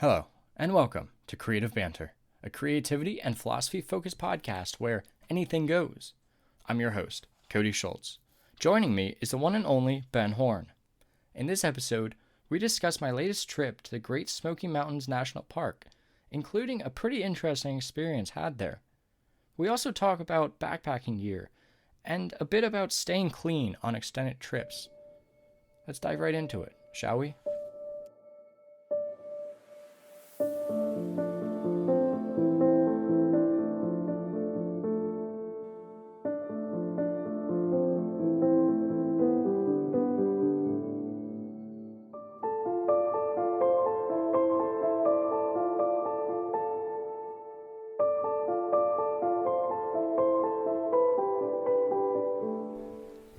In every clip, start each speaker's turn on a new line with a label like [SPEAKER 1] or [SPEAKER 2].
[SPEAKER 1] Hello, and welcome to Creative Banter, a creativity and philosophy-focused podcast where anything goes. I'm your host, Cody Schultz. Joining me is the one and only Ben Horn. In this episode, we discuss my latest trip to the Great Smoky Mountains National Park, including a pretty interesting experience had there. We also talk about backpacking gear, and a bit about staying clean on extended trips. Let's dive right into it, shall we?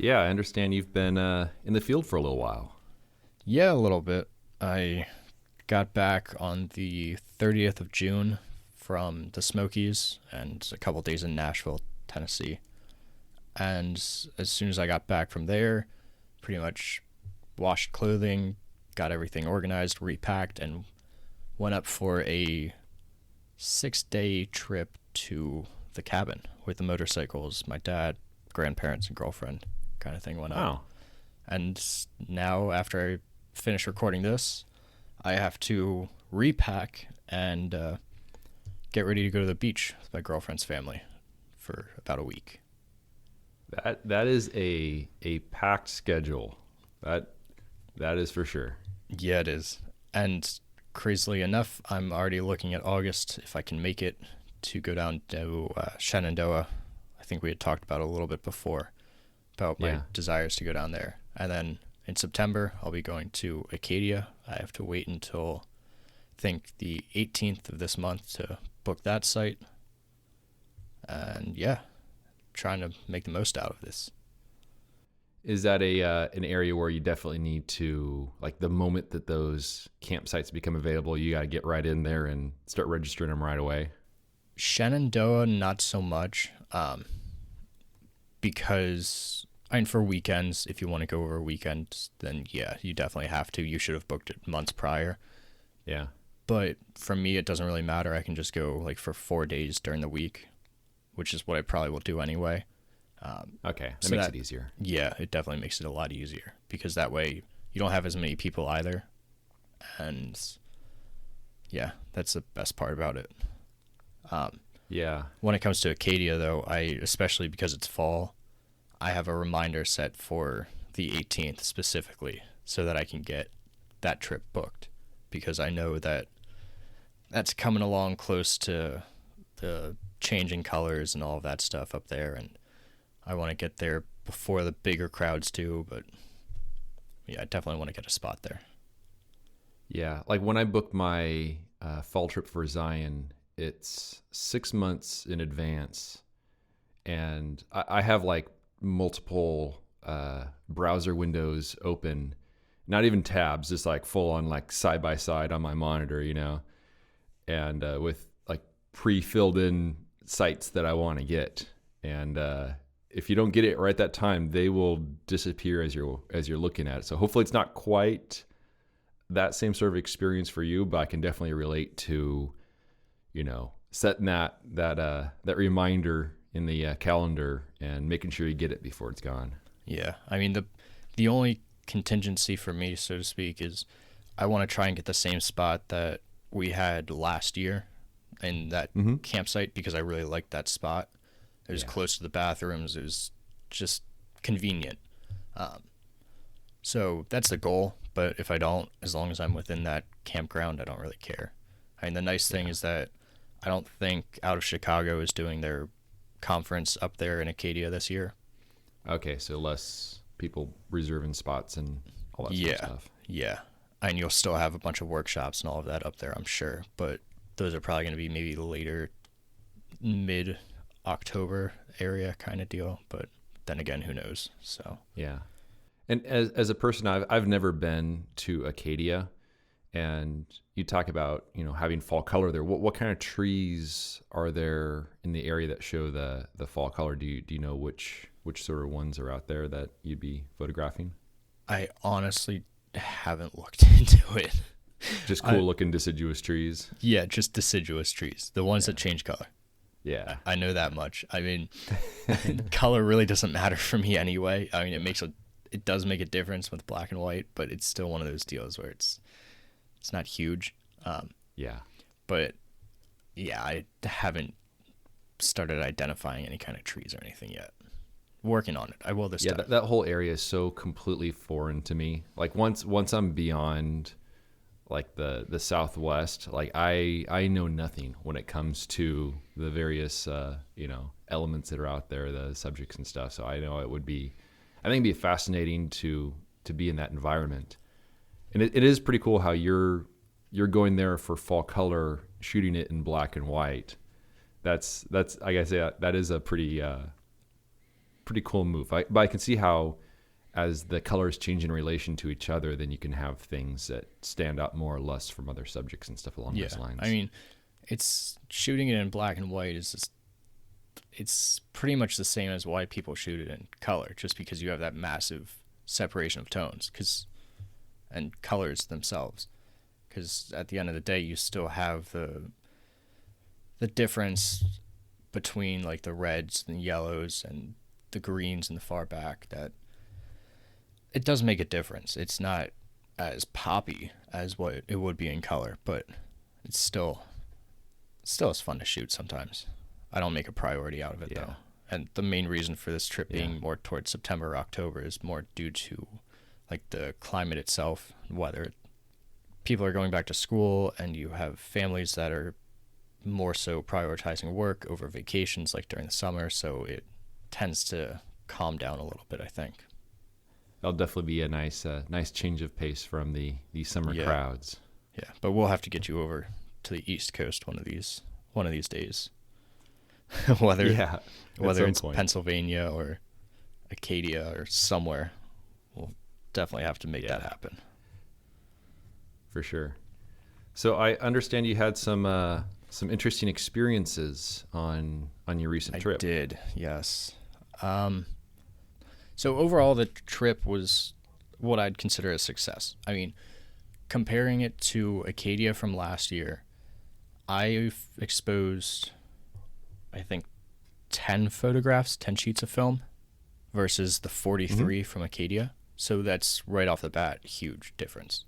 [SPEAKER 2] Yeah, I understand you've been in the field for a little while.
[SPEAKER 1] Yeah, a little bit. I got back on the 30th of June from the Smokies and a couple days in Nashville, Tennessee. And as soon as I got back from there, pretty much washed clothing, got everything organized, repacked, and went up for a 6-day trip to the cabin with the motorcycles, my dad, grandparents, and girlfriend kind of thing went up.
[SPEAKER 2] Wow.
[SPEAKER 1] And now, after I finish recording this, I have to repack and get ready to go to the beach with my girlfriend's family for about a week.
[SPEAKER 2] That is a packed schedule. That is for sure.
[SPEAKER 1] Yeah, it is. And crazily enough, I'm already looking at August if I can make it to go down to Shenandoah. I think we had talked about it a little bit before about my desires to go down there. And then in September, I'll be going to Acadia. I have to wait until, I think, the 18th of this month to book that site. And yeah, trying to make the most out of this.
[SPEAKER 2] Is that an area where you definitely need to, like, the moment that those campsites become available, you got to get right in there and start registering them right away?
[SPEAKER 1] Shenandoah, not so much, because for weekends, if you want to go over weekends, then yeah, you definitely have to. You should have booked it months prior.
[SPEAKER 2] Yeah.
[SPEAKER 1] But for me, it doesn't really matter. I can just go like for 4 days during the week, which is what I probably will do anyway.
[SPEAKER 2] Okay, that
[SPEAKER 1] so
[SPEAKER 2] makes it easier.
[SPEAKER 1] Yeah, it definitely makes it a lot easier because that way you don't have as many people either. And yeah, that's the best part about it.
[SPEAKER 2] Yeah.
[SPEAKER 1] When it comes to Acadia, though, especially because it's fall, I have a reminder set for the 18th specifically so that I can get that trip booked because I know that that's coming along close to the changing colors and all of that stuff up there, and I want to get there before the bigger crowds do, but yeah, I definitely want to get a spot there.
[SPEAKER 2] Yeah, like when I booked my fall trip for Zion, it's 6 months in advance, and I have like multiple browser windows open, not even tabs, just like full on like side by side on my monitor, and with like pre-filled in sites that I want to get, and if you don't get it right that time, they will disappear as you're looking at it. So hopefully it's not quite that same sort of experience for you, but I can definitely relate to, setting that reminder in the calendar and making sure you get it before it's gone.
[SPEAKER 1] Yeah, I mean the only contingency for me, so to speak, is I want to try and get the same spot that we had last year in that campsite because I really liked that spot. It was close to the bathrooms. It was just convenient. So that's the goal. But if I don't, as long as I'm within that campground, I don't really care. I mean, the nice thing is that I don't think Out of Chicago is doing their conference up there in Acadia this year.
[SPEAKER 2] Okay, so less people reserving spots and all that sort of stuff.
[SPEAKER 1] Yeah. And you'll still have a bunch of workshops and all of that up there, I'm sure. But those are probably going to be maybe later, mid-October area kind of deal. But then again, who knows? So
[SPEAKER 2] yeah. And as a person, I've never been to Acadia, and you talk about having fall color there. What kind of trees are there in the area that show the fall color? Do you know which sort of ones are out there that you'd be photographing?
[SPEAKER 1] I honestly haven't looked into it.
[SPEAKER 2] Just
[SPEAKER 1] I,
[SPEAKER 2] cool looking deciduous trees.
[SPEAKER 1] yeah, just deciduous trees, the ones
[SPEAKER 2] Yeah.
[SPEAKER 1] that change color.
[SPEAKER 2] Yeah.
[SPEAKER 1] I know that much. I mean, color really doesn't matter for me anyway. I mean, it does make a difference with black and white, but it's still one of those deals where it's not huge.
[SPEAKER 2] Yeah.
[SPEAKER 1] But yeah, I haven't started identifying any kind of trees or anything yet. Working on it. I will this
[SPEAKER 2] Yeah,
[SPEAKER 1] time.
[SPEAKER 2] that whole area is so completely foreign to me. Like once I'm beyond like the Southwest, like I know nothing when it comes to the various elements that are out there, the subjects and stuff. So I know I think it'd be fascinating to be in that environment. And it is pretty cool how you're going there for fall color, shooting it in black and white. That's I guess that is a pretty cool move. But I can see how as the colors change in relation to each other, then you can have things that stand out more or less from other subjects and stuff along those lines.
[SPEAKER 1] I mean, it's shooting it in black and white is just, it's pretty much the same as why people shoot it in color, just because you have that massive separation of tones and colors themselves. Because at the end of the day, you still have the difference between like the reds and yellows and the greens in the far back, that it does make a difference. It's not as poppy as what it would be in color, but it's still is fun to shoot sometimes. I don't make a priority out of it though. And the main reason for this trip being more towards September or October is more due to like the climate itself, weather. People are going back to school and you have families that are more so prioritizing work over vacations like during the summer, so it tends to calm down a little bit, I think.
[SPEAKER 2] That'll definitely be a nice change of pace from the summer crowds.
[SPEAKER 1] Yeah, but we'll have to get you over to the East Coast one of these days. whether it's
[SPEAKER 2] point.
[SPEAKER 1] Pennsylvania or Acadia or somewhere, we'll definitely have to make that happen.
[SPEAKER 2] For sure. So I understand you had some interesting experiences on your recent trip.
[SPEAKER 1] I did, yes. So overall, the trip was what I'd consider a success. I mean, comparing it to Acadia from last year, I've exposed, I think, 10 photographs, 10 sheets of film versus the 43 from Acadia. So that's right off the bat, huge difference.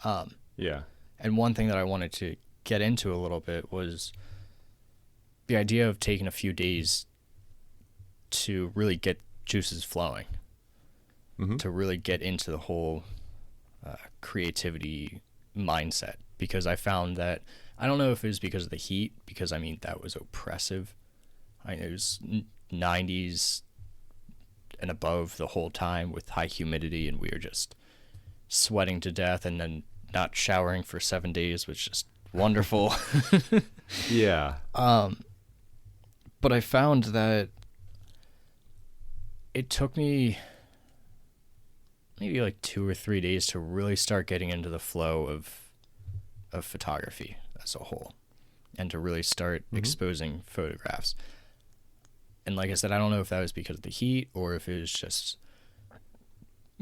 [SPEAKER 2] Yeah.
[SPEAKER 1] And one thing that I wanted to get into a little bit was the idea of taking a few days to really get juices flowing, to really get into the whole creativity mindset. Because I found that, I don't know if it was because of the heat, because I mean, that was oppressive. It was 90s and above the whole time with high humidity, and we were just sweating to death, and then not showering for 7 days was just wonderful.
[SPEAKER 2] Yeah.
[SPEAKER 1] But I found that it took me maybe like 2 or 3 days to really start getting into the flow of photography as a whole, and to really start exposing photographs. And like I said, I don't know if that was because of the heat or if it was just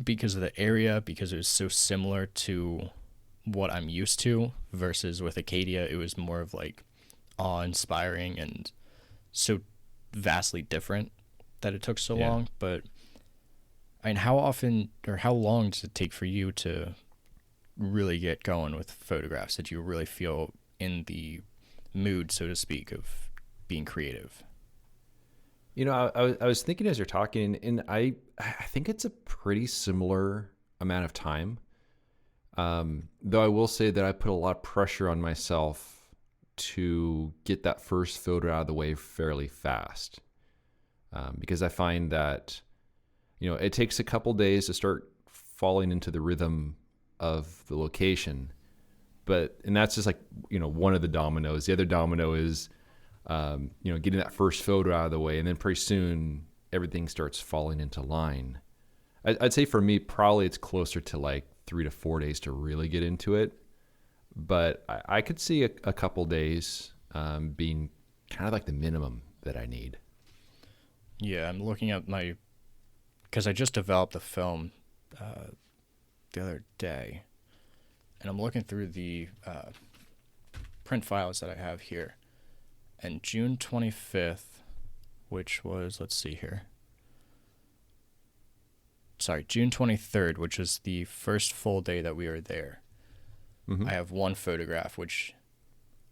[SPEAKER 1] because of the area, because it was so similar to what I'm used to, versus with Acadia, it was more of like awe-inspiring and so vastly different that it took so long. But I mean, how often or how long does it take for you to really get going with photographs, that you really feel in the mood, so to speak, of being creative?
[SPEAKER 2] You know, I was thinking as you're talking, and I think it's a pretty similar amount of time. Though I will say that I put a lot of pressure on myself to get that first photo out of the way fairly fast, because I find that, you know, it takes a couple days to start falling into the rhythm of the location, and that's just like, you know, one of the dominoes. The other domino is, you know, getting that first photo out of the way, and then pretty soon everything starts falling into line. I'd say for me, probably it's closer to like 3 to 4 days to really get into it, but I could see a couple days being kind of like the minimum that I need.
[SPEAKER 1] Yeah, I'm looking at because I just developed the film the other day, and I'm looking through the print files that I have here. And June 25th, which was, let's see here. Sorry, June 23rd, which is the first full day that we were there. I have one photograph, which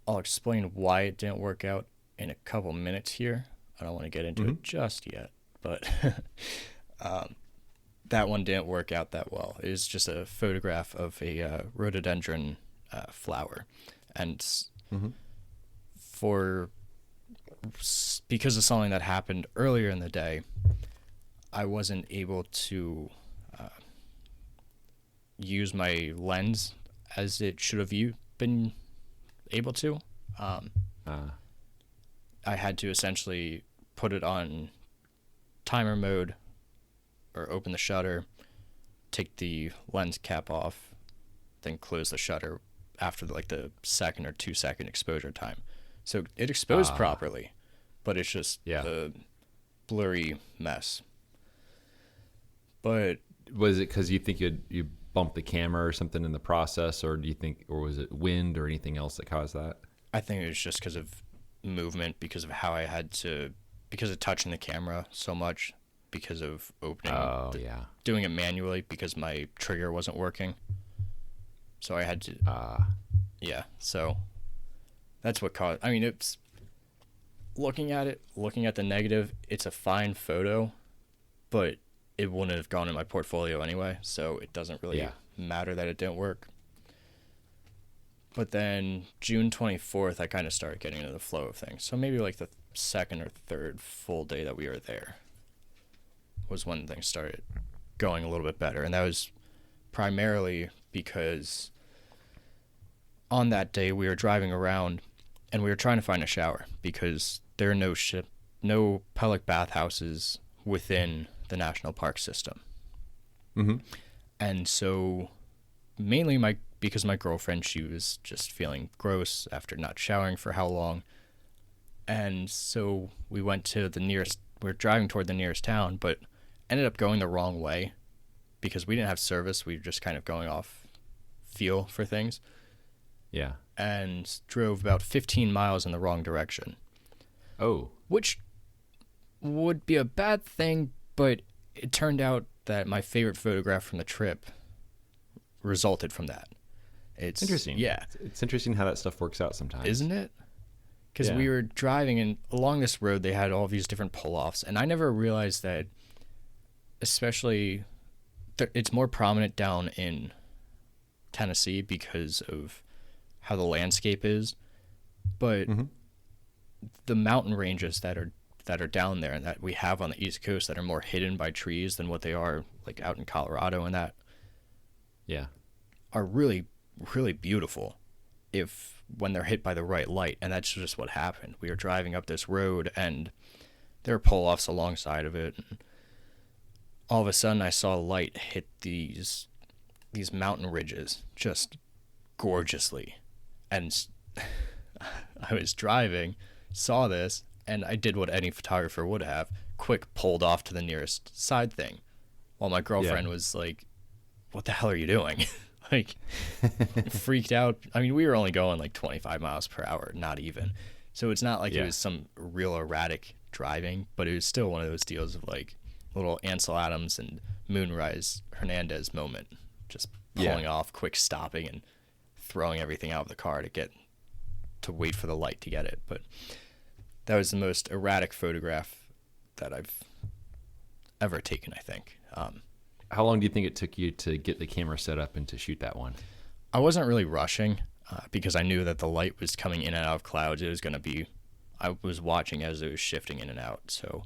[SPEAKER 1] I'll explain why it didn't work out in a couple minutes here. I don't want to get into it just yet, but that one didn't work out that well. It was just a photograph of a rhododendron flower. And because of something that happened earlier in the day, I wasn't able to use my lens as it should have been able to. I had to essentially put it on timer mode or open the shutter, take the lens cap off, then close the shutter after the 2 or 2 second exposure time. So it exposed properly, but it's just a blurry mess. But
[SPEAKER 2] was it because you think you bumped the camera or something in the process, or was it wind or anything else that caused that?
[SPEAKER 1] I think it was just because of movement, because of how because of touching the camera so much, because of opening, doing it manually because my trigger wasn't working. So I had to, so that's what caused, I mean, it's, looking at the negative, it's a fine photo, but it wouldn't have gone in my portfolio anyway, so it doesn't really matter that it didn't work. But then June 24th, I kind of started getting into the flow of things. So maybe the second or third full day that we were there was when things started going a little bit better. And that was primarily because on that day we were driving around and we were trying to find a shower because there are no public bathhouses within the national park system. And so mainly because my girlfriend, she was just feeling gross after not showering for how long. And so we went to we're driving toward the nearest town, but ended up going the wrong way because we didn't have service. We were just kind of going off feel for things.
[SPEAKER 2] Yeah.
[SPEAKER 1] And drove about 15 miles in the wrong direction.
[SPEAKER 2] Oh.
[SPEAKER 1] Which would be a bad thing, but it turned out that my favorite photograph from the trip resulted from that. It's
[SPEAKER 2] interesting.
[SPEAKER 1] Yeah.
[SPEAKER 2] It's interesting how that stuff works out sometimes.
[SPEAKER 1] Isn't it? Because we were driving, and along this road, they had all these different pull-offs, and I never realized that, especially, it's more prominent down in Tennessee because of how the landscape is, but the mountain ranges that are down there and that we have on the East Coast that are more hidden by trees than what they are out in Colorado and that are really, really beautiful when they're hit by the right light. And that's just what happened. We were driving up this road and there were pull-offs alongside of it. And all of a sudden I saw light hit these mountain ridges just gorgeously. And I was driving, saw this, and I did what any photographer would have, quick pulled off to the nearest side thing. While my girlfriend was like, what the hell are you doing? Freaked out. I mean, we were only going 25 miles per hour, not even. So it's not like it was some real erratic driving, but it was still one of those deals of little Ansel Adams and Moonrise Hernandez moment. Just pulling off, quick stopping, and throwing everything out of the car to wait for the light to get it. But that was the most erratic photograph that I've ever taken, I think.
[SPEAKER 2] How long do you think it took you to get the camera set up and to shoot that one?
[SPEAKER 1] I wasn't really rushing because I knew that the light was coming in and out of clouds. I was watching as it was shifting in and out. So,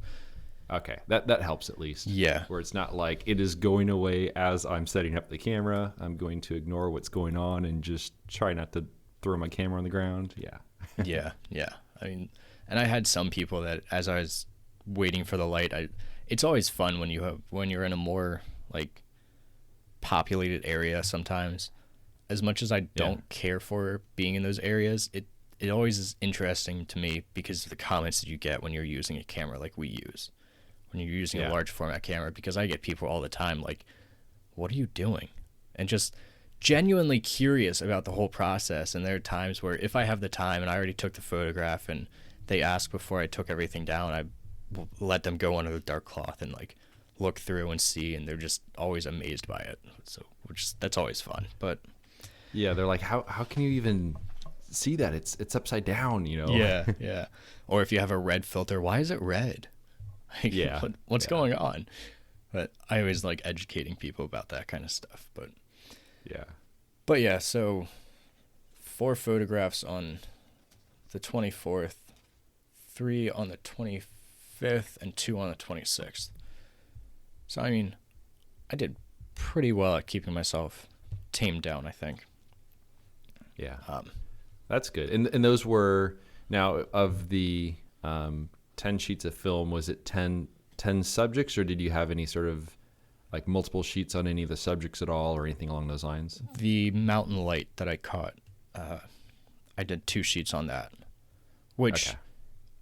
[SPEAKER 2] okay, that helps at least.
[SPEAKER 1] Yeah.
[SPEAKER 2] Where it's not like it is going away as I'm setting up the camera. I'm going to ignore what's going on and just try not to throw my camera on the ground. Yeah.
[SPEAKER 1] Yeah. I mean, and I had some people that as I was waiting for the light, it's always fun when you're in a more populated area sometimes. As much as I don't care for being in those areas, it always is interesting to me because of the comments that you get when you're using a camera like we use. When you're using a large format camera, because I get people all the time what are you doing? And just genuinely curious about the whole process. And there are times where if I have the time and I already took the photograph and they ask before I took everything down, I will let them go under the dark cloth and like look through and see, and they're just always amazed by it. So that's always fun. But
[SPEAKER 2] Yeah, they're like, how can you even see that? It's upside down, you know?
[SPEAKER 1] yeah. Or if you have a red filter, why is it red? Like,
[SPEAKER 2] Yeah.
[SPEAKER 1] what's going on? But I always like educating people about that kind of stuff.
[SPEAKER 2] Yeah.
[SPEAKER 1] But yeah, so 4 photographs on the 24th, 3 on the 25th, and 2 on the 26th. So, I mean, I did pretty well at keeping myself tamed down, I think.
[SPEAKER 2] Yeah. That's good. And those were, now of the 10 sheets of film, was it 10 subjects, or did you have any sort of like multiple sheets on any of the subjects at all or anything along those lines?
[SPEAKER 1] The mountain light that I caught, I did 2 sheets on that, which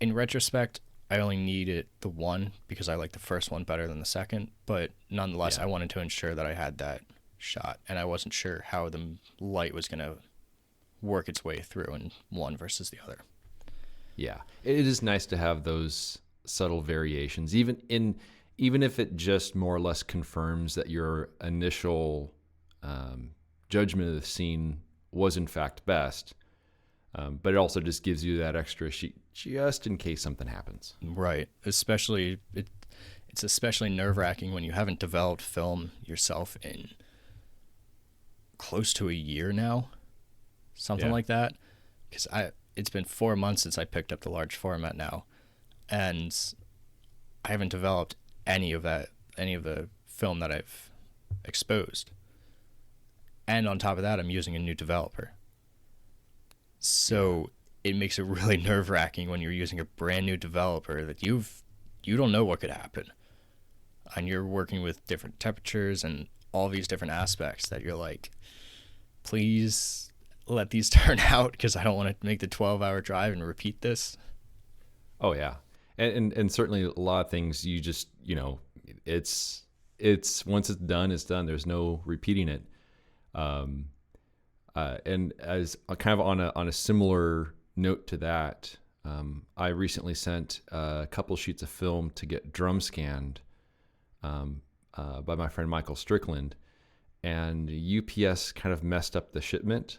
[SPEAKER 1] in retrospect, I only needed the one because I like the first one better than the second. But nonetheless, I wanted to ensure that I had that shot, and I wasn't sure how the light was going to work its way through in one versus the other.
[SPEAKER 2] Yeah. It is nice to have those subtle variations, even if it just more or less confirms that your initial judgment of the scene was in fact best. But it also just gives you that extra sheet just in case something happens.
[SPEAKER 1] Right. Especially, it's especially nerve-wracking when you haven't developed film yourself in close to a year now, something like that. Because it's been 4 months since I picked up the large format now, and I haven't developed any of the film that I've exposed. And on top of that, I'm using a new developer. So it makes it really nerve-wracking when you're using a brand new developer that you don't know what could happen. And you're working with different temperatures and all these different aspects that you're like, please let these turn out because I don't want to make the 12-hour drive and repeat this.
[SPEAKER 2] Oh yeah. And certainly a lot of things you just, you know, it's once it's done, it's done. There's no repeating it. And as kind of on a similar note to that, I recently sent a couple sheets of film to get drum scanned by my friend Michael Strickland, and UPS kind of messed up the shipment,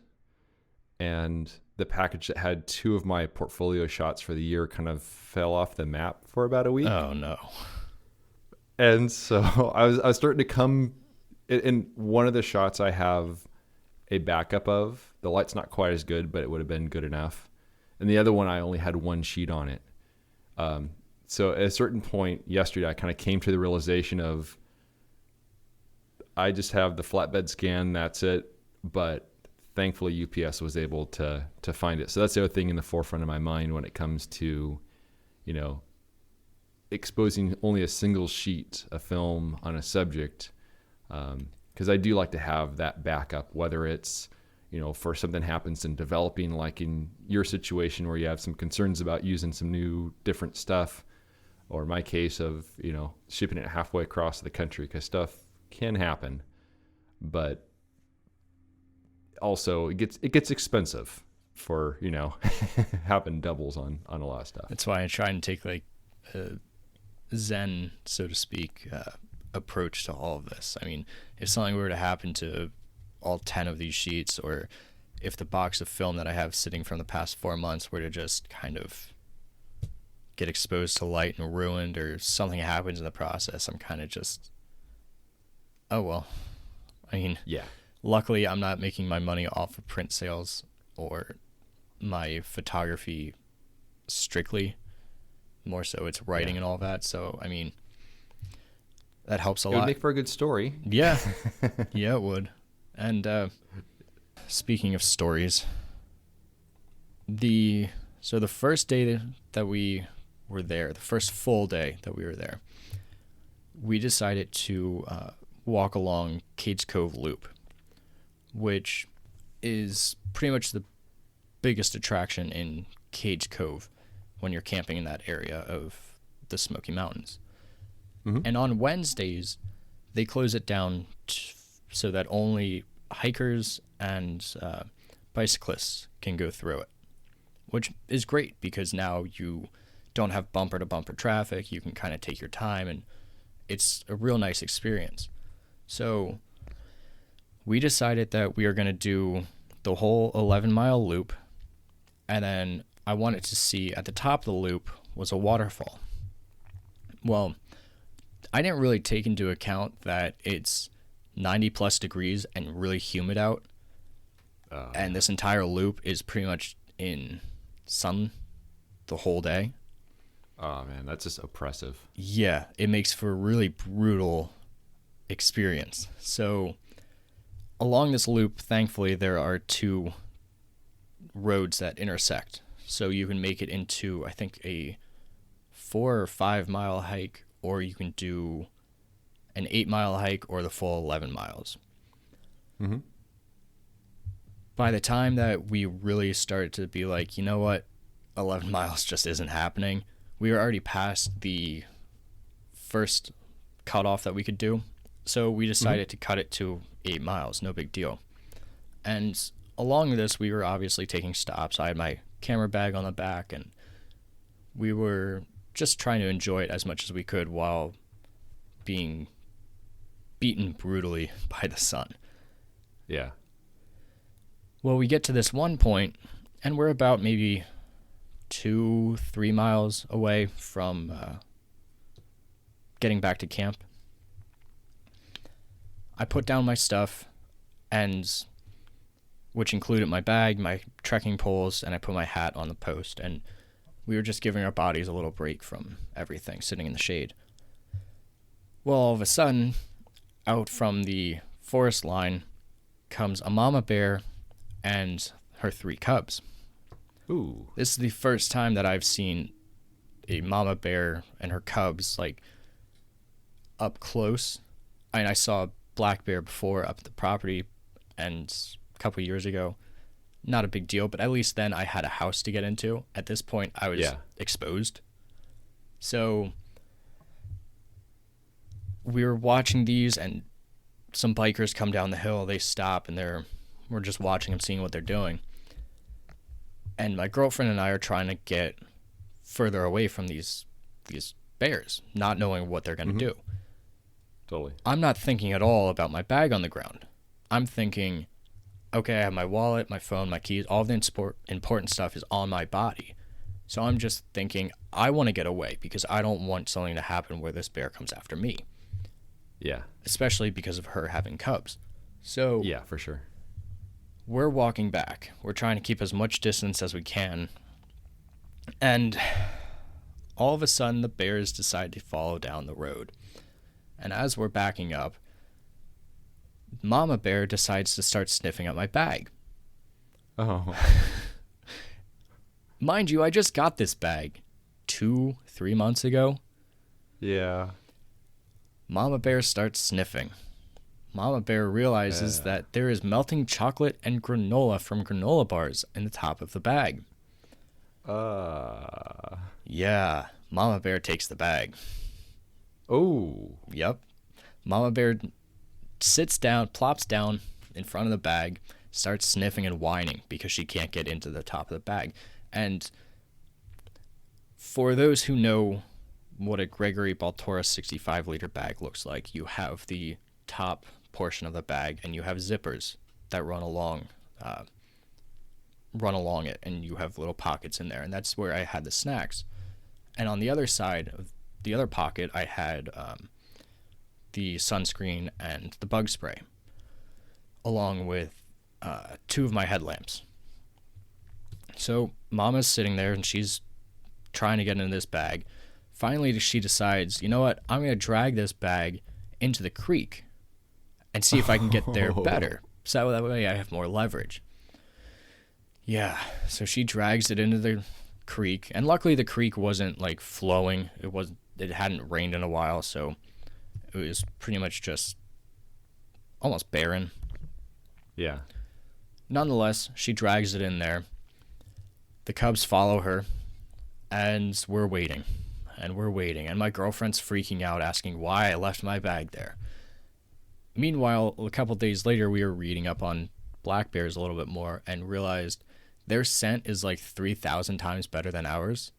[SPEAKER 2] and the package that had 2 of my portfolio shots for the year kind of fell off the map for about a week.
[SPEAKER 1] Oh no.
[SPEAKER 2] And so I was starting to come in one of the shots I have a backup of. The light's not quite as good, but it would have been good enough. And the other one, I only had 1 sheet on it. So at a certain point yesterday, I kind of came to the realization of I just have the flatbed scan, that's it. But thankfully UPS was able to find it. So that's the other thing in the forefront of my mind when it comes to, you know, exposing only a single sheet of film on a subject. Because I do like to have that backup, whether it's, you know, for something happens in developing, like in your situation where you have some concerns about using some new different stuff, or in my case of, you know, shipping it halfway across the country, because stuff can happen. But also it gets expensive for, you know, having doubles on a lot of stuff.
[SPEAKER 1] That's why I try and take like a Zen, so to speak, approach to all of this. I mean, if something were to happen to all 10 of these sheets, or if the box of film that I have sitting from the past 4 months were to just kind of get exposed to light and ruined, or something happens in the process, I'm kind of just, oh well. I mean,
[SPEAKER 2] Yeah.
[SPEAKER 1] Luckily I'm not making my money off of print sales or my photography strictly. More so it's writing and all that. So, I mean, that helps a lot.
[SPEAKER 2] It would make for a good story.
[SPEAKER 1] Yeah. Yeah, it would. And speaking of stories, the first day that we were there, the first full day that we were there, we decided to walk along Cades Cove Loop, which is pretty much the biggest attraction in Cades Cove when you're camping in that area of the Smoky Mountains. Mm-hmm. And on Wednesdays, they close it down so that only hikers and bicyclists can go through it, which is great because now you don't have bumper to bumper traffic. You can kind of take your time, and it's a real nice experience. So we decided that we are going to do the whole 11-mile loop, and then I wanted to see at the top of the loop was a waterfall. Well, I didn't really take into account that it's 90 plus degrees and really humid out, and this entire loop is pretty much in sun the whole day.
[SPEAKER 2] Oh man, that's just oppressive.
[SPEAKER 1] Yeah, it makes for a really brutal experience. So along this loop, thankfully, there are 2 roads that intersect. So you can make it into, I think, a 4 or 5 mile hike, or you can do an 8-mile hike or the full 11 miles.
[SPEAKER 2] Mm-hmm.
[SPEAKER 1] By the time that we really started to be like, you know what, 11 miles just isn't happening, we were already past the first cutoff that we could do. So we decided to cut it to 8 miles, no big deal. And along this, we were obviously taking stops. I had my camera bag on the back, and we were just trying to enjoy it as much as we could while being beaten brutally by the sun.
[SPEAKER 2] Yeah.
[SPEAKER 1] Well, we get to this one point, and we're about maybe 2-3 miles away from getting back to camp. I put down my stuff, and which included my bag, my trekking poles, and I put my hat on the post, and we were just giving our bodies a little break from everything, sitting in the shade. Well, all of a sudden, out from the forest line comes a mama bear and her 3 cubs.
[SPEAKER 2] Ooh.
[SPEAKER 1] This is the first time that I've seen a mama bear and her cubs, like, up close. I mean, I saw a black bear before up at the property, and a couple years ago. Not a big deal, but at least then I had a house to get into. At this point, I was exposed. So we were watching these, and some bikers come down the hill. They stop, and we're just watching them, seeing what they're doing. And my girlfriend and I are trying to get further away from these bears, not knowing what they're going to do.
[SPEAKER 2] Totally.
[SPEAKER 1] I'm not thinking at all about my bag on the ground. I'm thinking, okay, I have my wallet, my phone, my keys, all of the important stuff is on my body. So I'm just thinking, I want to get away because I don't want something to happen where this bear comes after me.
[SPEAKER 2] Yeah.
[SPEAKER 1] Especially because of her having cubs. So
[SPEAKER 2] yeah, for sure.
[SPEAKER 1] We're walking back. We're trying to keep as much distance as we can. And all of a sudden, the bears decide to follow down the road. And as we're backing up, Mama Bear decides to start sniffing at my bag.
[SPEAKER 2] Oh.
[SPEAKER 1] Mind you, I just got this bag 2-3 months ago.
[SPEAKER 2] Yeah.
[SPEAKER 1] Mama Bear starts sniffing. Mama Bear realizes that there is melting chocolate and granola from granola bars in the top of the bag. Yeah, Mama Bear takes the bag.
[SPEAKER 2] Oh.
[SPEAKER 1] Yep. Mama Bear sits down, plops down in front of the bag, starts sniffing and whining because she can't get into the top of the bag. And for those who know what a Gregory Baltora 65-liter bag looks like, you have the top portion of the bag and you have zippers that run along it, and you have little pockets in there, and that's where I had the snacks. And on the other side of the other pocket, I had the sunscreen and the bug spray, along with 2 of my headlamps. So Mama's sitting there and she's trying to get into this bag. Finally, she decides, you know what, I'm going to drag this bag into the creek and see if I can get there better. So that way I have more leverage. Yeah, so she drags it into the creek, and luckily the creek wasn't like flowing. It hadn't rained in a while, so it was pretty much just almost barren.
[SPEAKER 2] Yeah.
[SPEAKER 1] Nonetheless, she drags it in there. The cubs follow her, and we're waiting. And my girlfriend's freaking out, asking why I left my bag there. Meanwhile, a couple days later, we were reading up on black bears a little bit more and realized their scent is like 3,000 times better than ours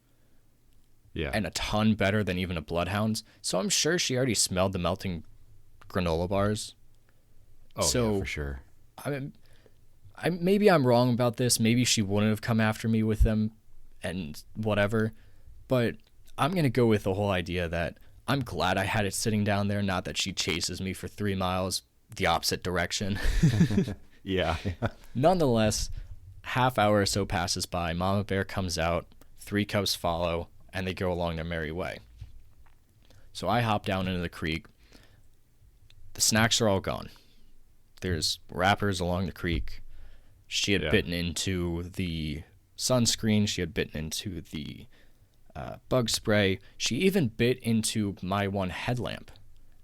[SPEAKER 2] Yeah.
[SPEAKER 1] and a ton better than even a bloodhound's. So I'm sure she already smelled the melting granola bars.
[SPEAKER 2] Oh,
[SPEAKER 1] So
[SPEAKER 2] yeah, for sure.
[SPEAKER 1] maybe I'm wrong about this. Maybe she wouldn't have come after me with them and whatever. But I'm going to go with the whole idea that I'm glad I had it sitting down there, not that she chases me for 3 miles the opposite direction.
[SPEAKER 2] Yeah.
[SPEAKER 1] Nonetheless, half hour or so passes by. Mama bear comes out, 3 cubs follow, and they go along their merry way. So I hop down into the creek. The snacks are all gone. There's wrappers along the creek. She had bitten into the sunscreen. She had bitten into the bug spray. She even bit into my one headlamp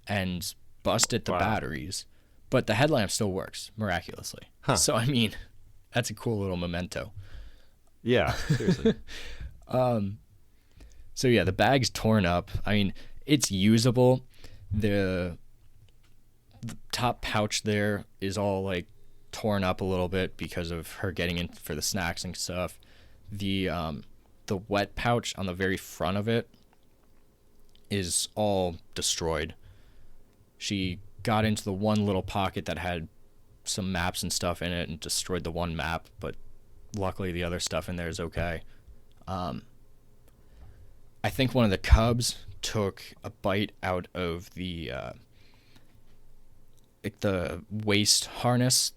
[SPEAKER 1] and busted the batteries. But the headlamp still works, miraculously.
[SPEAKER 2] Huh.
[SPEAKER 1] So, I mean, that's a cool little memento.
[SPEAKER 2] Yeah, seriously.
[SPEAKER 1] So, yeah, the bag's torn up. I mean, it's usable. The top pouch there is all, like, torn up a little bit because of her getting in for the snacks and stuff. The wet pouch on the very front of it is all destroyed. She got into the one little pocket that had some maps and stuff in it and destroyed the one map, but luckily the other stuff in there is okay. I think one of the cubs took a bite out of the waist harness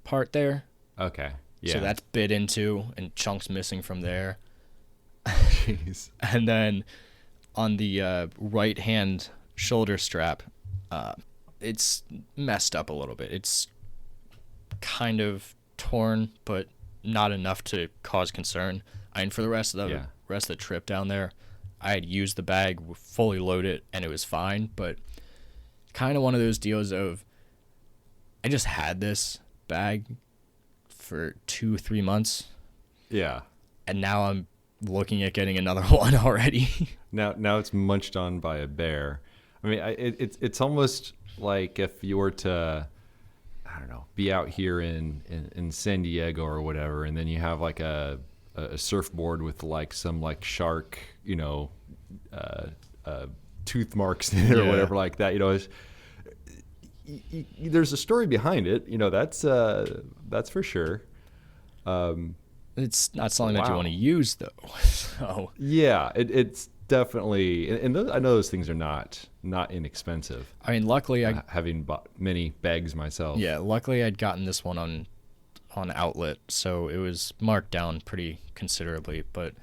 [SPEAKER 1] part there.
[SPEAKER 2] Okay. Yeah.
[SPEAKER 1] So that's bit into and chunks missing from there.
[SPEAKER 2] Jeez.
[SPEAKER 1] And then on the right hand shoulder strap, it's messed up a little bit. It's kind of torn, but not enough to cause concern. I mean, for the rest of the trip down there, I had used the bag, fully loaded, and it was fine. But kind of one of those deals of, I just had this bag for 2-3 months.
[SPEAKER 2] Yeah.
[SPEAKER 1] And now I'm looking at getting another one already.
[SPEAKER 2] Now it's munched on by a bear. I mean, it's almost like if you were to, I don't know, be out here in San Diego or whatever, and then you have like a surfboard with like some like shark, tooth marks in it or whatever like that. There's a story behind it. That's for sure.
[SPEAKER 1] It's not something that you want to use, though. So
[SPEAKER 2] yeah, it's definitely, and I know those things are not inexpensive.
[SPEAKER 1] I mean, luckily,
[SPEAKER 2] having bought many bags myself.
[SPEAKER 1] Yeah, luckily I'd gotten this one on Outlet, so it was marked down pretty considerably. But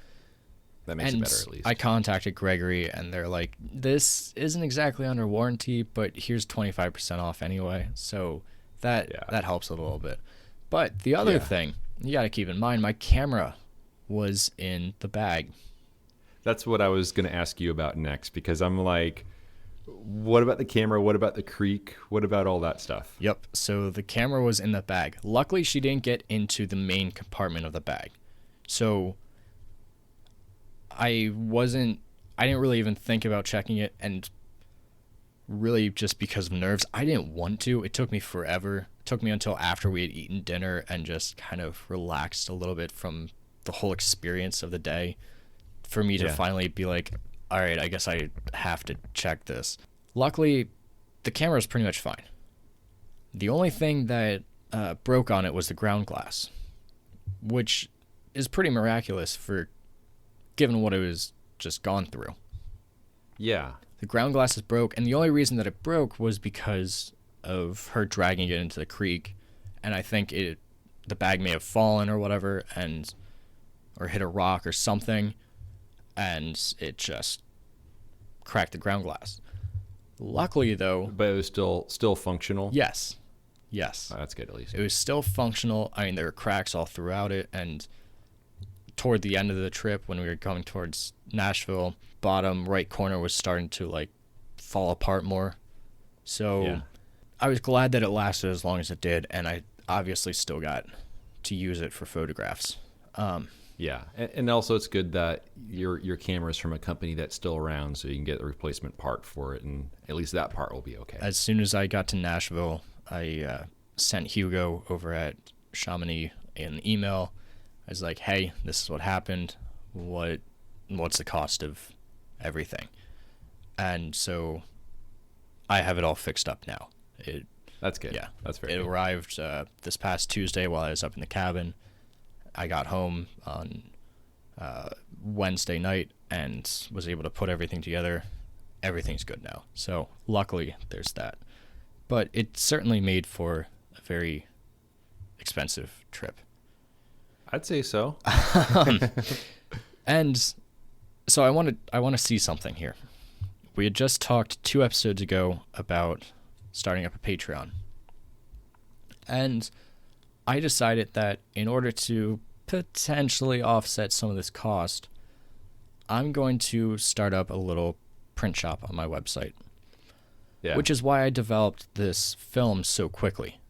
[SPEAKER 2] that makes it better at least.
[SPEAKER 1] I contacted Gregory, and they're like, "This isn't exactly under warranty, but here's 25% off anyway." So that helps a little bit. But the other thing you got to keep in mind, my camera was in the bag.
[SPEAKER 2] That's what I was going to ask you about next, because I'm like, what about the camera? What about the creek? What about all that stuff?
[SPEAKER 1] Yep. So the camera was in the bag. Luckily, she didn't get into the main compartment of the bag. So I didn't really even think about checking it. And really just because of nerves, I didn't want to. It took me forever. It took me until after we had eaten dinner and just kind of relaxed a little bit from the whole experience of the day for me to finally be like, all right, I guess I have to check this. Luckily, the camera is pretty much fine. The only thing that broke on it was the ground glass, which is pretty miraculous for given what it was just gone through.
[SPEAKER 2] Yeah.
[SPEAKER 1] The ground glass is broke, and the only reason that it broke was because of her dragging it into the creek, and I think the bag may have fallen or whatever, or hit a rock or something, and it just cracked the ground glass. Luckily, though,
[SPEAKER 2] but it was still functional.
[SPEAKER 1] Yes.
[SPEAKER 2] Oh, that's good at least.
[SPEAKER 1] It was still functional. I mean, there were cracks all throughout it, and toward the end of the trip, when we were coming towards Nashville, bottom right corner was starting to like fall apart more. So I was glad that it lasted as long as it did, and I obviously still got to use it for photographs.
[SPEAKER 2] Yeah, and also it's good that your camera is from a company that's still around, so you can get a replacement part for it, and at least that part will be okay.
[SPEAKER 1] As soon as I got to Nashville, I sent Hugo over at Chamonix an email. I was like, "Hey, this is what happened. What's the cost of everything?" And so I have it all fixed up now.
[SPEAKER 2] That's good.
[SPEAKER 1] Yeah,
[SPEAKER 2] That's very
[SPEAKER 1] it
[SPEAKER 2] good.
[SPEAKER 1] arrived this past Tuesday while I was up in the cabin. I got home on Wednesday night and was able to put everything together. Everything's good now. So luckily, there's that. But it certainly made for a very expensive trip.
[SPEAKER 2] I'd say so.
[SPEAKER 1] And so I want to see something here. We had just talked 2 episodes ago about starting up a Patreon. And I decided that in order to potentially offset some of this cost, I'm going to start up a little print shop on my website.
[SPEAKER 2] Yeah.
[SPEAKER 1] Which is why I developed this film so quickly,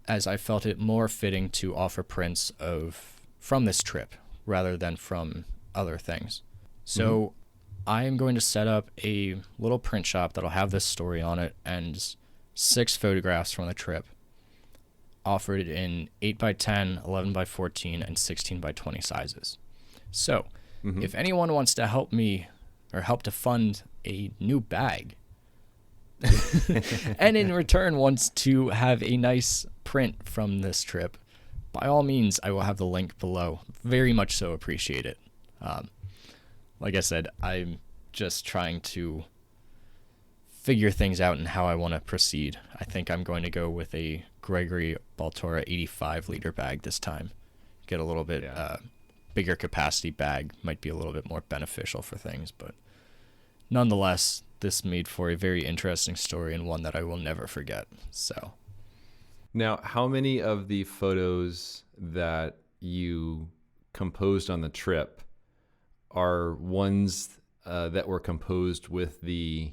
[SPEAKER 1] as I felt it more fitting to offer prints from this trip rather than from other things. So I am going to set up a little print shop that'll have this story on it and 6 photographs from the trip, offered in 8x10, 11x14, and 16x20 sizes. So if anyone wants to help me or help to fund a new bag, and in return wants to have a nice print from this trip, by all means, I will have the link below. Very much so appreciate it. Like I said, I'm just trying to figure things out and how I want to proceed. I think I'm going to go with a Gregory Baltora 85-liter bag this time. Get a little bit bigger capacity bag. Might be a little bit more beneficial for things, but nonetheless, this made for a very interesting story and one that I will never forget. So,
[SPEAKER 2] now, how many of the photos that you composed on the trip are ones that were composed with the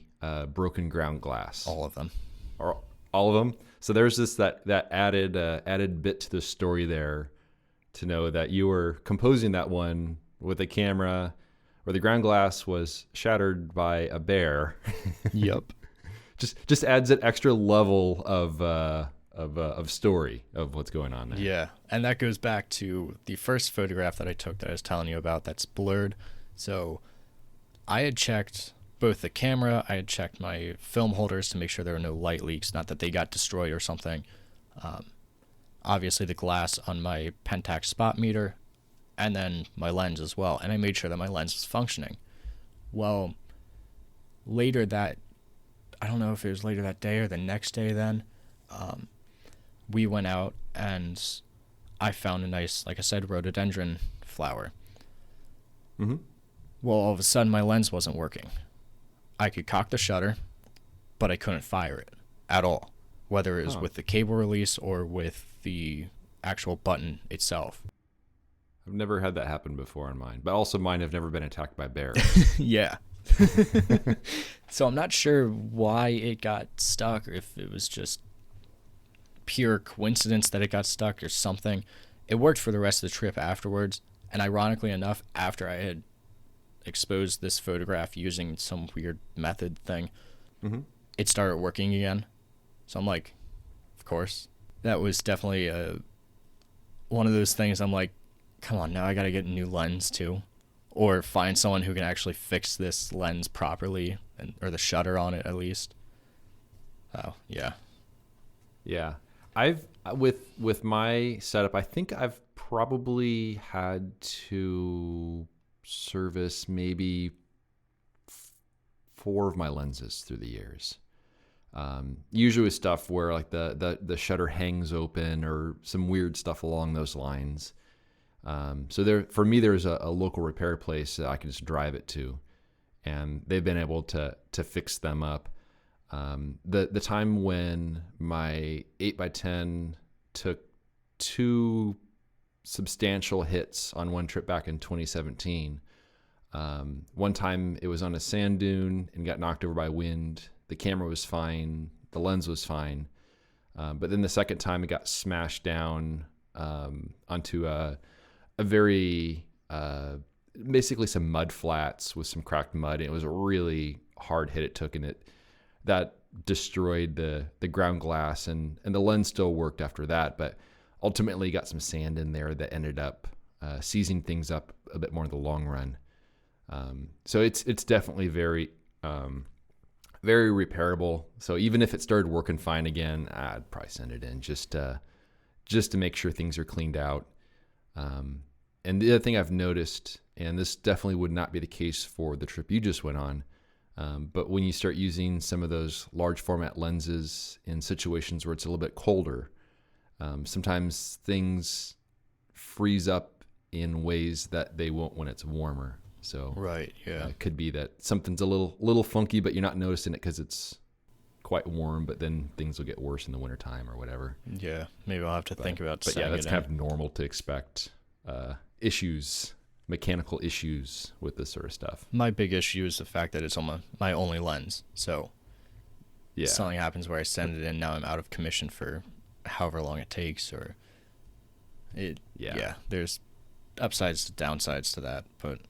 [SPEAKER 2] broken ground glass?
[SPEAKER 1] all of them.
[SPEAKER 2] Or all of them? So there's that added bit to the story there to know that you were composing that one with a camera where the ground glass was shattered by a bear.
[SPEAKER 1] Yep.
[SPEAKER 2] just adds an extra level of story of what's going on there.
[SPEAKER 1] Yeah, and that goes back to the first photograph that I took that I was telling you about that's blurred. So I had checked both the camera, I had checked my film holders to make sure there were no light leaks, not that they got destroyed or something. Obviously the glass on my Pentax spot meter, and then my lens as well. And I made sure that my lens was functioning. Well, later that, I don't know if it was later that day or the next day then, we went out and I found a nice, like I said, rhododendron flower.
[SPEAKER 2] Mm-hmm.
[SPEAKER 1] Well, all of a sudden my lens wasn't working. I could cock the shutter, but I couldn't fire it at all, whether it was with the cable release or with the actual button itself.
[SPEAKER 2] I've never had that happen before on mine, but also mine have never been attacked by bears.
[SPEAKER 1] Yeah. So I'm not sure why it got stuck, or if it was just pure coincidence that it got stuck or something. It worked for the rest of the trip afterwards, and ironically enough, after I had exposed this photograph using some weird method thing, it started working again. So I'm like, of course. That was definitely one of those things I'm like, come on, now I gotta get a new lens too, or find someone who can actually fix this lens properly, or the shutter on it at least. Oh yeah.
[SPEAKER 2] Yeah, I've with my setup, I think I've probably had to service maybe 4 of my lenses through the years. Usually with stuff where like the shutter hangs open or some weird stuff along those lines. So there, for me, there's a local repair place that I can just drive it to, and they've been able to fix them up. The time when my 8x10 took 2 substantial hits on one trip back in 2017. One time it was on a sand dune and got knocked over by wind. The camera was fine. The lens was fine. But then the second time it got smashed down onto a a very basically some mud flats with some cracked mud. And it was a really hard hit it took, and that destroyed the ground glass, and the lens still worked after that, but ultimately got some sand in there that ended up seizing things up a bit more in the long run. So it's definitely very very repairable. So even if it started working fine again, I'd probably send it in just to make sure things are cleaned out. And the other thing I've noticed, and this definitely would not be the case for the trip you just went on, but when you start using some of those large format lenses in situations where it's a little bit colder, sometimes things freeze up in ways that they won't when it's warmer. So
[SPEAKER 1] Right, yeah.
[SPEAKER 2] it could be that something's a little funky, but you're not noticing it because it's quite warm, but then things will get worse in the wintertime or whatever.
[SPEAKER 1] Yeah, maybe I'll have to think about
[SPEAKER 2] But yeah,
[SPEAKER 1] sending
[SPEAKER 2] that's
[SPEAKER 1] it
[SPEAKER 2] kind
[SPEAKER 1] in.
[SPEAKER 2] of normal to expect mechanical issues with this sort of stuff.
[SPEAKER 1] My big issue is the fact that it's on my only lens. So
[SPEAKER 2] Yeah.
[SPEAKER 1] something happens where I send it in, now I'm out of commission for however long it takes, or
[SPEAKER 2] Yeah.
[SPEAKER 1] there's upsides to downsides to that, but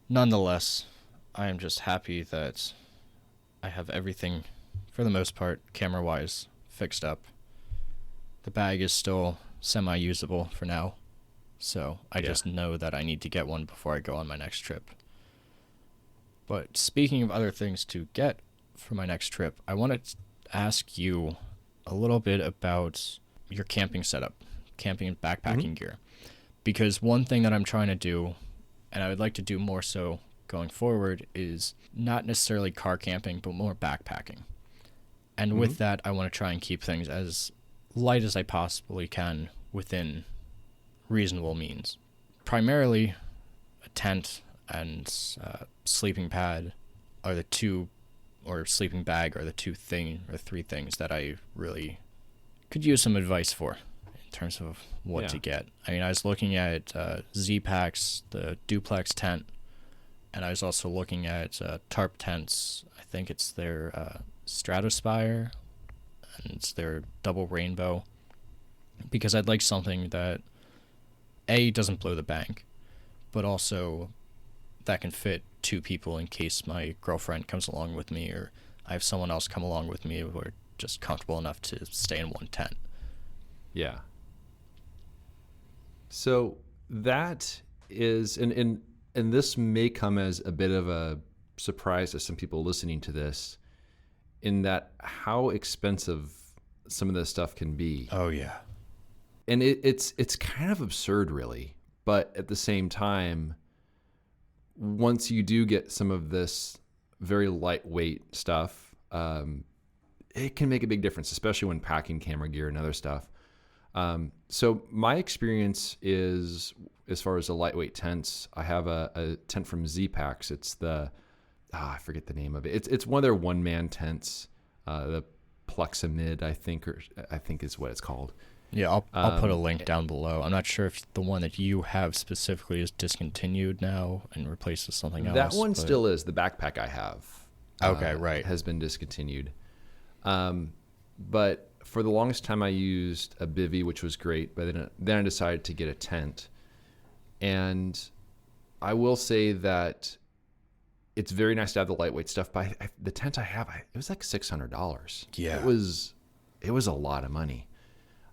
[SPEAKER 1] nonetheless, I am just happy that I have everything, for the most part, camera-wise, fixed up. The bag is still semi-usable for now, so I just know that I need to get one before I go on my next trip. But speaking of other things to get for my next trip, I want to ask you a little bit about your camping setup, camping and backpacking gear. Because one thing that I'm trying to do, and I would like to do more so going forward, is not necessarily car camping, but more backpacking. And with that, I want to try and keep things as light as I possibly can within reasonable means. Primarily, a tent and sleeping pad are the two, or sleeping bag are the three things that I really could use some advice for in terms of what to get. I mean, I was looking at Z-Packs, the duplex tent, and I was also looking at tarp tents. I think it's their Stratospire, and it's their double rainbow, because I'd like something that A, doesn't blow the bank, but also that can fit two people in case my girlfriend comes along with me, or I have someone else come along with me who are just comfortable enough to stay in one tent.
[SPEAKER 2] Yeah. So that is, and this may come as a bit of a surprise to some people listening to this, in that how expensive some of this stuff can be.
[SPEAKER 1] Oh, yeah.
[SPEAKER 2] And it's kind of absurd, really. But at the same time, once you do get some of this very lightweight stuff, it can make a big difference, especially when packing camera gear and other stuff. So my experience is, as far as the lightweight tents, I have a tent from Z-Packs. It's I forget the name of it. It's one of their one-man tents, the Plexamid, I think is what it's called.
[SPEAKER 1] Yeah, I'll put a link down below. I'm not sure if the one that you have specifically is discontinued now and replaced with something else.
[SPEAKER 2] That one still is. The backpack I have,
[SPEAKER 1] okay, right,
[SPEAKER 2] has been discontinued. But for the longest time, I used a bivy, which was great. But then I decided to get a tent, and I will say that it's very nice to have the lightweight stuff. But the tent I have, it was like $600.
[SPEAKER 1] Yeah,
[SPEAKER 2] it was a lot of money.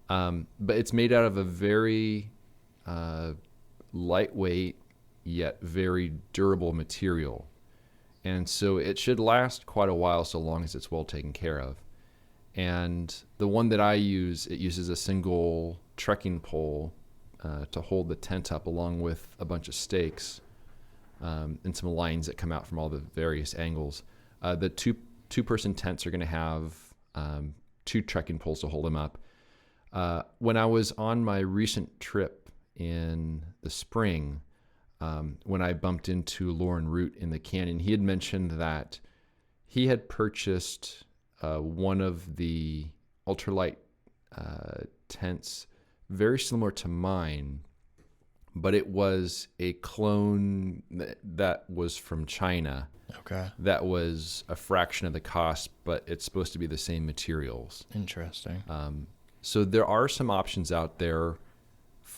[SPEAKER 2] But it's made out of a very lightweight yet very durable material. And so it should last quite a while so long as it's well taken care of. And the one that I use, it uses a single trekking pole to hold the tent up, along with a bunch of stakes and some lines that come out from all the various angles. The two-person tents are going to have two trekking poles to hold them up. When I was on my recent trip in the spring, when I bumped into Lauren Root in the canyon, he had mentioned that he had purchased one of the ultralight tents very similar to mine, but it was a clone that was from China.
[SPEAKER 1] Okay.
[SPEAKER 2] That was a fraction of the cost, but it's supposed to be the same materials.
[SPEAKER 1] Interesting.
[SPEAKER 2] So there are some options out there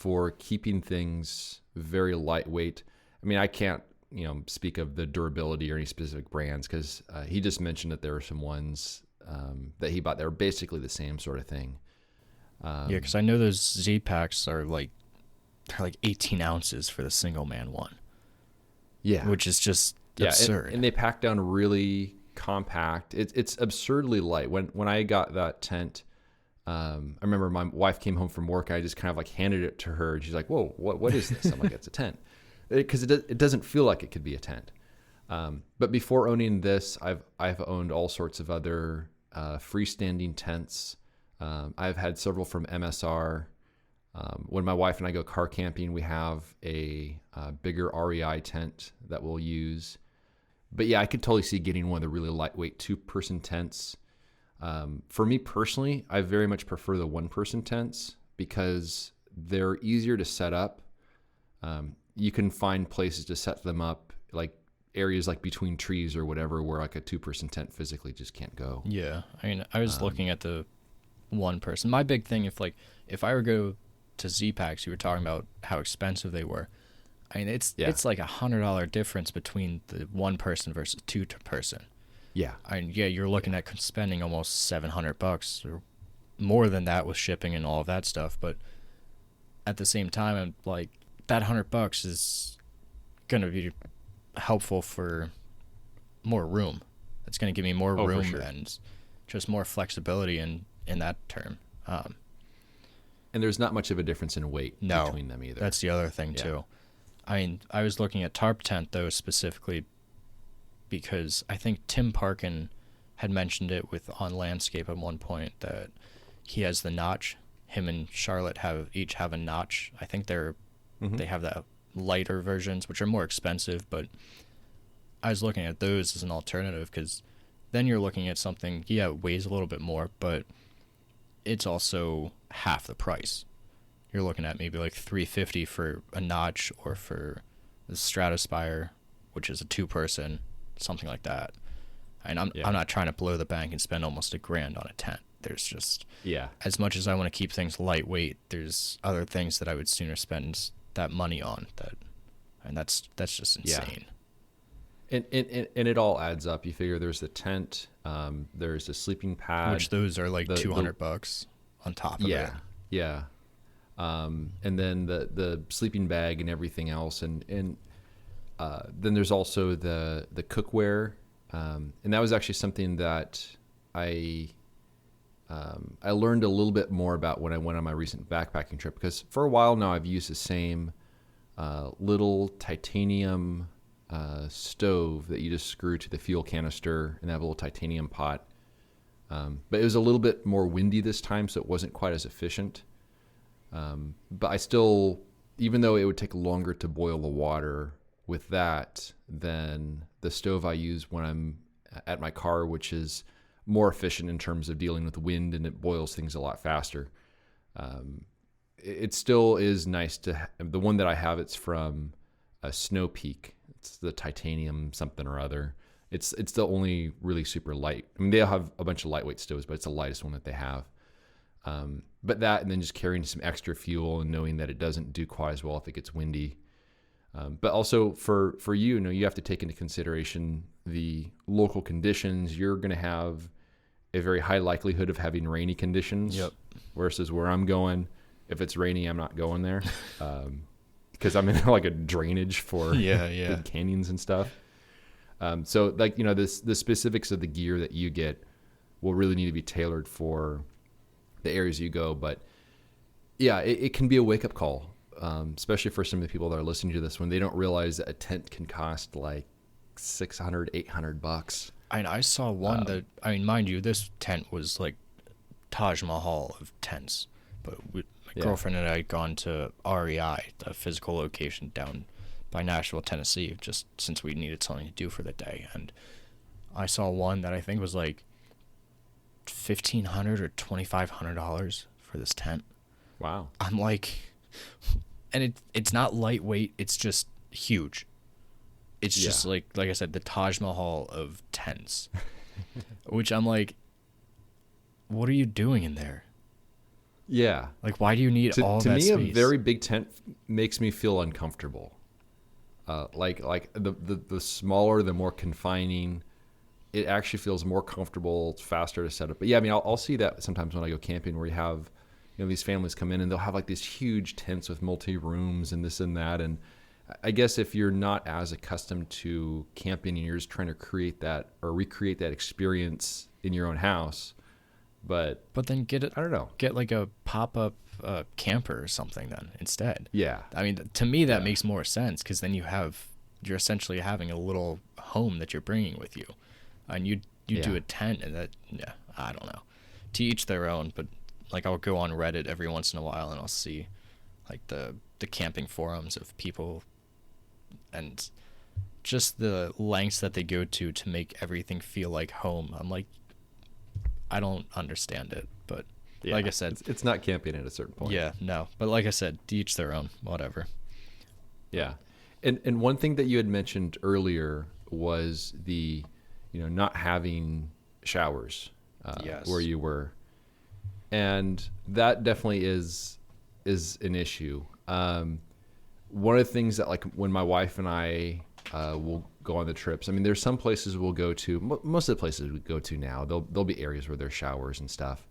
[SPEAKER 2] for keeping things very lightweight. I mean, I can't, speak of the durability or any specific brands because he just mentioned that there were some ones that he bought that were basically the same sort of thing.
[SPEAKER 1] Yeah, because I know those Z packs are they're like 18 ounces for the single man one.
[SPEAKER 2] Yeah,
[SPEAKER 1] which is just absurd.
[SPEAKER 2] And they pack down really compact. It's absurdly light. When I got that tent, I remember my wife came home from work. I just kind of like handed it to her, and she's like, "Whoa, what is this?" I'm like, "It's a tent," because it doesn't feel like it could be a tent. But before owning this, I've owned all sorts of other freestanding tents. I've had several from MSR. When my wife and I go car camping, we have a bigger REI tent that we'll use. But yeah, I could totally see getting one of the really lightweight 2-person tents. For me personally, I very much prefer the 1-person tents because they're easier to set up. You can find places to set them up, like areas like between trees or whatever, where like a 2-person tent physically just can't go.
[SPEAKER 1] Yeah, I mean, I was looking at the 1-person. My big thing, if I were to go to Z packs, you were talking about how expensive they were. I mean, it's like $100 difference between the 1-person versus 2-person.
[SPEAKER 2] Yeah.
[SPEAKER 1] I mean, yeah, you're looking at spending almost $700 or more than that with shipping and all of that stuff. But at the same time, I'm like, that $100 is gonna be helpful for more room. It's gonna give me more room
[SPEAKER 2] for sure.
[SPEAKER 1] and just more flexibility in that term.
[SPEAKER 2] And there's not much of a difference in weight between them either.
[SPEAKER 1] That's the other thing too. I mean, I was looking at tarp tent though specifically because I think Tim Parkin had mentioned it on Landscape at one point that he has the notch. Him and Charlotte each have a notch. I think they have the lighter versions, which are more expensive, but I was looking at those as an alternative because then you're looking at something, it weighs a little bit more, but it's also half the price. You're looking at maybe like $350 for a notch or for the Stratospire, which is a 2-person, something like that. And I'm not trying to blow the bank and spend almost $1,000 on a tent. There's just as much as I want to keep things lightweight, there's other things that I would sooner spend that money on. That's just insane.
[SPEAKER 2] And it all adds up. You figure there's the tent, there's a sleeping pad,
[SPEAKER 1] which those are like $200 on top of it.
[SPEAKER 2] Yeah. And then the sleeping bag and everything else, and then there's also the cookware, and that was actually something that I learned a little bit more about when I went on my recent backpacking trip, because for a while now I've used the same little titanium stove that you just screw to the fuel canister and have a little titanium pot. But it was a little bit more windy this time, so it wasn't quite as efficient. But I still, even though it would take longer to boil the water with that than the stove I use when I'm at my car, which is more efficient in terms of dealing with wind and it boils things a lot faster. It still is nice to the one that I have. It's from a Snow Peak. It's the titanium something or other. It's the only really super light. I mean, they have a bunch of lightweight stoves, but it's the lightest one that they have. But that, and then just carrying some extra fuel and knowing that it doesn't do quite as well if it gets windy. But also for you, you have to take into consideration the local conditions. You're going to have a very high likelihood of having rainy conditions.
[SPEAKER 1] Yep.
[SPEAKER 2] Versus where I'm going, if it's rainy, I'm not going there. Because I'm in like a drainage for big canyons and stuff. So like, the specifics of the gear that you get will really need to be tailored for the areas you go. But yeah, it can be a wake up call, especially for some of the people that are listening to this when they don't realize that a tent can cost like $600-$800.
[SPEAKER 1] I saw one that, I mean, mind you, this tent was like Taj Mahal of tents, but my girlfriend and I had gone to REI, the physical location down by Nashville, Tennessee, just since we needed something to do for the day. And I saw one that I think was like $1,500 or $2,500 for this tent.
[SPEAKER 2] Wow.
[SPEAKER 1] I'm like, and it's not lightweight. It's just huge. It's just like I said, the Taj Mahal of tents, which I'm like, what are you doing in there?
[SPEAKER 2] Yeah.
[SPEAKER 1] Like, why do you need all
[SPEAKER 2] To
[SPEAKER 1] that
[SPEAKER 2] me,
[SPEAKER 1] space?
[SPEAKER 2] a very big tent makes me feel uncomfortable. Like the smaller, the more confining. It actually feels more comfortable. It's faster to set up. But yeah, I mean, I'll see that sometimes when I go camping, where you have, these families come in and they'll have like these huge tents with multi rooms and this and that. And I guess if you're not as accustomed to camping and you're just trying to create that or recreate that experience in your own house, but
[SPEAKER 1] then
[SPEAKER 2] I don't know.
[SPEAKER 1] get like a pop up camper or something then instead.
[SPEAKER 2] Yeah,
[SPEAKER 1] I mean, to me that
[SPEAKER 2] yeah,
[SPEAKER 1] makes more sense because then you're essentially having a little home that you're bringing with you, and you do
[SPEAKER 2] yeah,
[SPEAKER 1] a tent and that, yeah, I don't know, to each their own. But like, I'll go on Reddit every once in a while and I'll see like the camping forums of people and just the lengths that they go to make everything feel like home. I'm like, I don't understand it, but
[SPEAKER 2] yeah.
[SPEAKER 1] like I said,
[SPEAKER 2] It's not camping at a certain point.
[SPEAKER 1] yeah, no. But like I said, to each their own, whatever.
[SPEAKER 2] Yeah. And one thing that you had mentioned earlier was the, not having showers
[SPEAKER 1] Yes.
[SPEAKER 2] where you were. And that definitely is an issue. One of the things that, like, when my wife and I will go on the trips, I mean, there's some places we'll go to. Most of the places we go to now, there'll be areas where there's showers and stuff.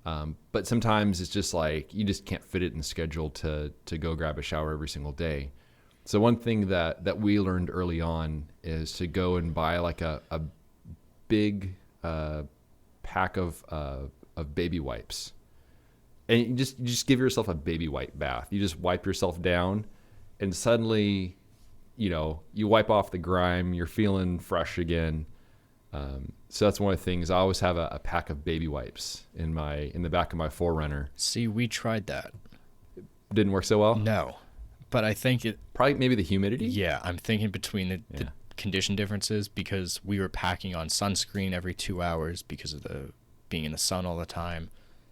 [SPEAKER 2] But sometimes it's just like you just can't fit it in the schedule to go grab a shower every single day. So one thing that we learned early on is to go and buy like a big pack of baby wipes, and you just give yourself a baby wipe bath. You just wipe yourself down, and suddenly, you wipe off the grime. You're feeling fresh again. So that's one of the things. I always have a pack of baby wipes in the back of my Forerunner.
[SPEAKER 1] See, we tried that.
[SPEAKER 2] Didn't work so well.
[SPEAKER 1] No, but I think it.
[SPEAKER 2] Probably maybe the humidity.
[SPEAKER 1] Yeah, I'm thinking between the
[SPEAKER 2] Yeah.
[SPEAKER 1] condition differences, because we were packing on sunscreen every 2 hours because of the being in the sun all the time.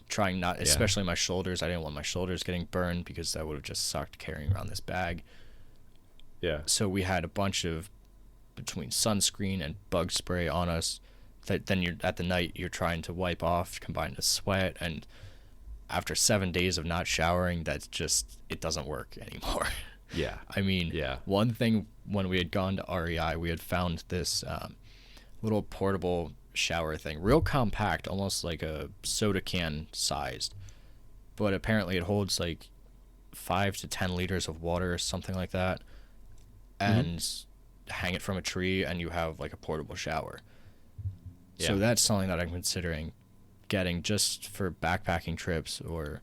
[SPEAKER 1] Trying not, especially my shoulders. I didn't want my shoulders getting burned because that would have just sucked carrying around this bag.
[SPEAKER 2] Yeah.
[SPEAKER 1] So we had a bunch of between sunscreen and bug spray on us that then you're at the night you're trying to wipe off combined with sweat, and after 7 days of not showering, that's just, it doesn't work anymore.
[SPEAKER 2] Yeah.
[SPEAKER 1] I mean,
[SPEAKER 2] Yeah.
[SPEAKER 1] one thing, when we had gone to REI, we had found this little portable shower thing, real compact, almost like a soda can sized, but apparently it holds like 5 to 10 liters of water or something like that, and hang it from a tree and you have like a portable shower.
[SPEAKER 2] Yeah.
[SPEAKER 1] So that's something that I'm considering getting just for backpacking trips, or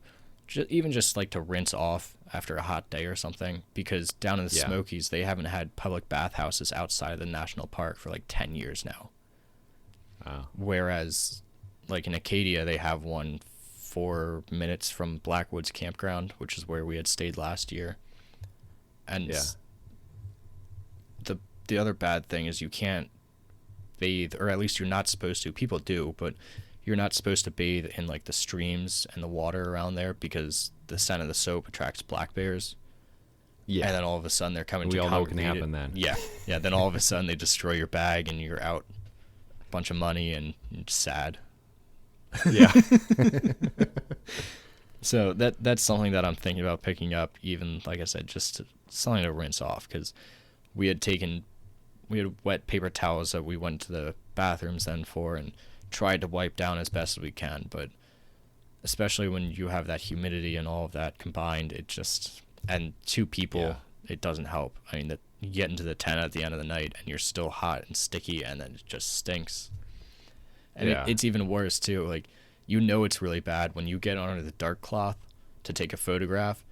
[SPEAKER 1] even just like to rinse off after a hot day or something, because down in the
[SPEAKER 2] Yeah.
[SPEAKER 1] Smokies they haven't had public bathhouses outside of the national park for like 10 years now.
[SPEAKER 2] Wow.
[SPEAKER 1] Whereas like in Acadia they have one 4 minutes from Blackwoods campground, which is where we had stayed last year. And
[SPEAKER 2] Yeah.
[SPEAKER 1] the other bad thing is you can't bathe, or at least you're not supposed to. People do, but you're not supposed to bathe in like the streams and the water around there, because the scent of the soap attracts black bears.
[SPEAKER 2] Yeah.
[SPEAKER 1] And then all of a sudden they're coming
[SPEAKER 2] We
[SPEAKER 1] to
[SPEAKER 2] all know what can
[SPEAKER 1] congregate.
[SPEAKER 2] happen then.
[SPEAKER 1] Yeah. Yeah. Then all of a sudden they destroy your bag and you're out a bunch of money and sad.
[SPEAKER 2] Yeah.
[SPEAKER 1] So that's something that I'm thinking about picking up, even, like I said, just something to rinse off, because we had wet paper towels that we went to the bathrooms then for and tried to wipe down as best as we can, but especially when you have that humidity and all of that combined, it just, and 2 people, it doesn't help. I mean, that you get into the tent at the end of the night and you're still hot and sticky, and then it just stinks. And it's even worse too. Like, it's really bad when you get under the dark cloth to take a photograph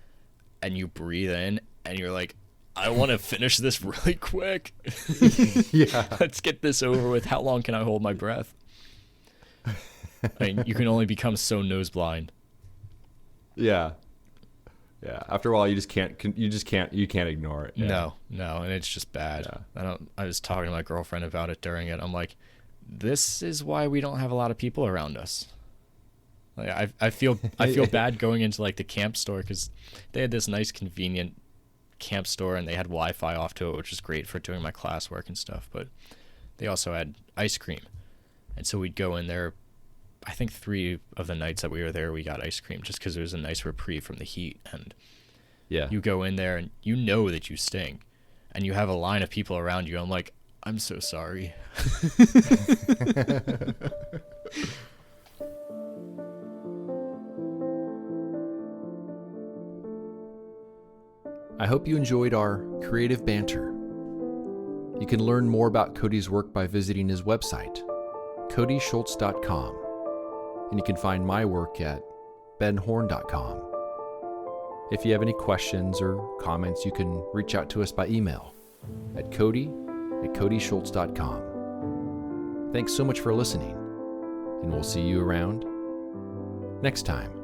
[SPEAKER 1] and you breathe in and you're like, I want to finish this really quick.
[SPEAKER 2] Yeah.
[SPEAKER 1] Let's get this over with. How long can I hold my breath? I mean, you can only become so nose blind.
[SPEAKER 2] Yeah. Yeah. After a while, you can't ignore it. Yeah.
[SPEAKER 1] No, and it's just bad.
[SPEAKER 2] Yeah.
[SPEAKER 1] I was talking to my girlfriend about it during it. I'm like, this is why we don't have a lot of people around us. Like, I feel bad going into like the camp store, because they had this nice convenient camp store and they had Wi-Fi off to it, which is great for doing my classwork and stuff, but they also had ice cream, and so we'd go in there I think 3 of the nights that we were there, we got ice cream just because it was a nice reprieve from the heat. And
[SPEAKER 2] Yeah.
[SPEAKER 1] you go in there and you know that you stink, and you have a line of people around you. I'm like, I'm so sorry.
[SPEAKER 2] I hope you enjoyed our creative banter. You can learn more about Cody's work by visiting his website, codyschultz.com, and you can find my work at benhorn.com. If you have any questions or comments, you can reach out to us by email at cody@codyschultz.com. Thanks so much for listening, and we'll see you around next time.